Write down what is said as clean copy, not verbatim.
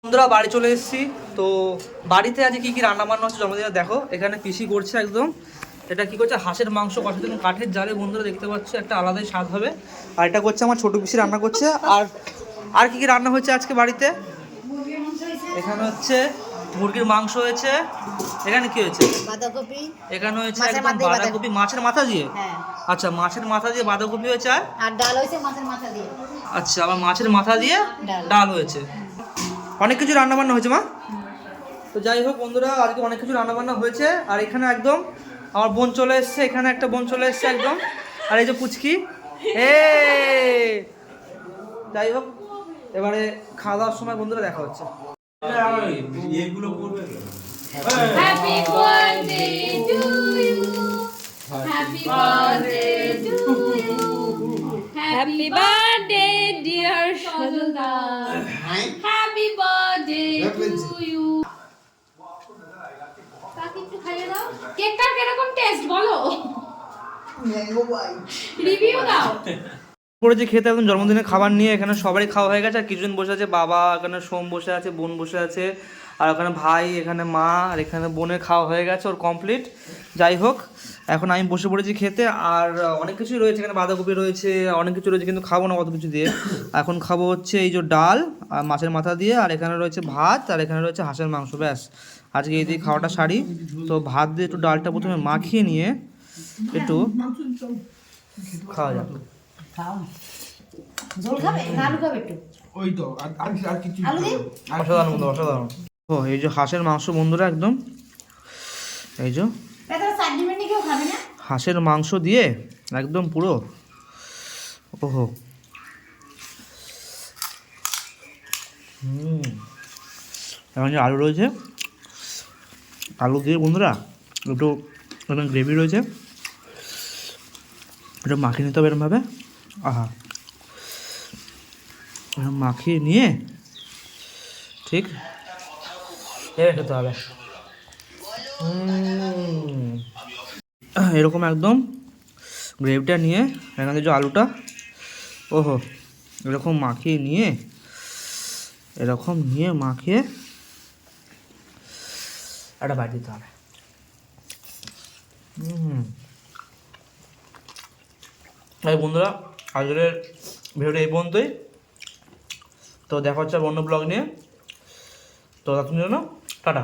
বন্ধুরা বাড়ি চলে এসেছি। তো বাড়িতে আজকে কি কি রান্না বান্না হচ্ছে জন্মদিনে দেখো। এখানে পিসি করছে একদম, এটা কি করছে, হাঁসের মাংস কষাতে কাঠের জালে। বন্ধুরা দেখতে পাচ্ছ, একটা আলাদাই স্বাদ হবে। আর এটা করছে আমার ছোট পিসি, রান্না করছে। আর আর কি কি রান্না হচ্ছে আজকে বাড়িতে, এখানে হচ্ছে মুরগির মাংস হয়েছে। এখানে কি হয়েছে, বাঁধাকপি। এখানে হয়েছে একদম বাঁধাকপি মাছের মাথা দিয়ে। আচ্ছা, মাছের মাথা দিয়ে বাঁধাকপি হয়েছে। আর ডাল হয়েছে মাছের মাথা দিয়ে। আচ্ছা, আবার মাছের মাথা দিয়ে ডাল হয়েছে। অনেক কিছু রান্নাবান্না হয়েছে মা। তো যাই হোক বন্ধুরা, আজকে অনেক কিছু রান্নাবান্না হয়েছে। আর এখানে একদম আমার বোন চলে এসছে, এখানে একটা বোন চলে এসছে একদম। আর এই যে পুচকি, যাই হোক এবারে খাওয়া দাওয়ার সময় বন্ধুরা দেখা হচ্ছে। Happy birthday to you. Happy birthday to you. Happy birthday dear Shadulda. Happy birthday to you. কাকে একটু খাইয়ে দাও। কেকটার কিরকম টেস্ট বলো? রিভিউ দাও। পড়েছি খেতে একদম জন্মদিনের খাবার নিয়ে। এখানে সবারই খাওয়া হয়ে গেছে। আর কিছুজন বসে আছে, বাবা এখানে, সোম বসে আছে, বোন বসে আছে, আর ওখানে ভাই, এখানে মা, আর এখানে বোনের খাওয়া হয়ে গেছে, ওর কমপ্লিট। যাই হোক এখন আমি বসে পড়েছি খেতে। আর অনেক কিছুই রয়েছে এখানে, বাঁধাকপি রয়েছে, অনেক কিছু রয়েছে, কিন্তু খাবো না অত কিছু দিয়ে। এখন খাবো হচ্ছে এই যে ডাল আর মাছের মাথা দিয়ে, আর এখানে রয়েছে ভাত, আর এখানে রয়েছে হাঁসের মাংস। ব্যাস, আজকে এই দিয়ে খাওয়াটা সারি। তো ভাত দিয়ে একটু ডালটা প্রথমে মাখিয়ে নিয়ে একটু খাওয়া যাক। ঝোল খাবে না আলু খাবে একটু? ওই তো আর কিছু আলু দিন। অসাধারণ বন্ধু, অসাধারণ। ও এই যে হাঁসের মাংস বন্ধুরা, একদম এই যে এটা চাটনি মাটনি কেউ খাবে না? হাঁসের মাংস দিয়ে একদম পুরো, ওহো। এখন যে আলু রয়েছে, আলু দিয়ে বন্ধুরা একটু এখানে গ্রেভি রয়েছে, এটা মাখিয়ে নিতে হবে এরমভাবে। আহা, মাখিয়ে নিয়ে ঠিক এবার খেতে হবে। এরকম একদম গ্রেভিটা নিয়ে এখানে যে আলুটা, ওহো, এরকম মাখিয়ে নিয়ে, এরকম নিয়ে মাখিয়ে একটা বাড়ি দিতে হবে। এই বন্ধুরা, আজকের ভিডিওটা এই পর্যন্তই। তো দেখা হচ্ছে অন্য ব্লগ নিয়ে। তো ততক্ষণের জন্য টাটা।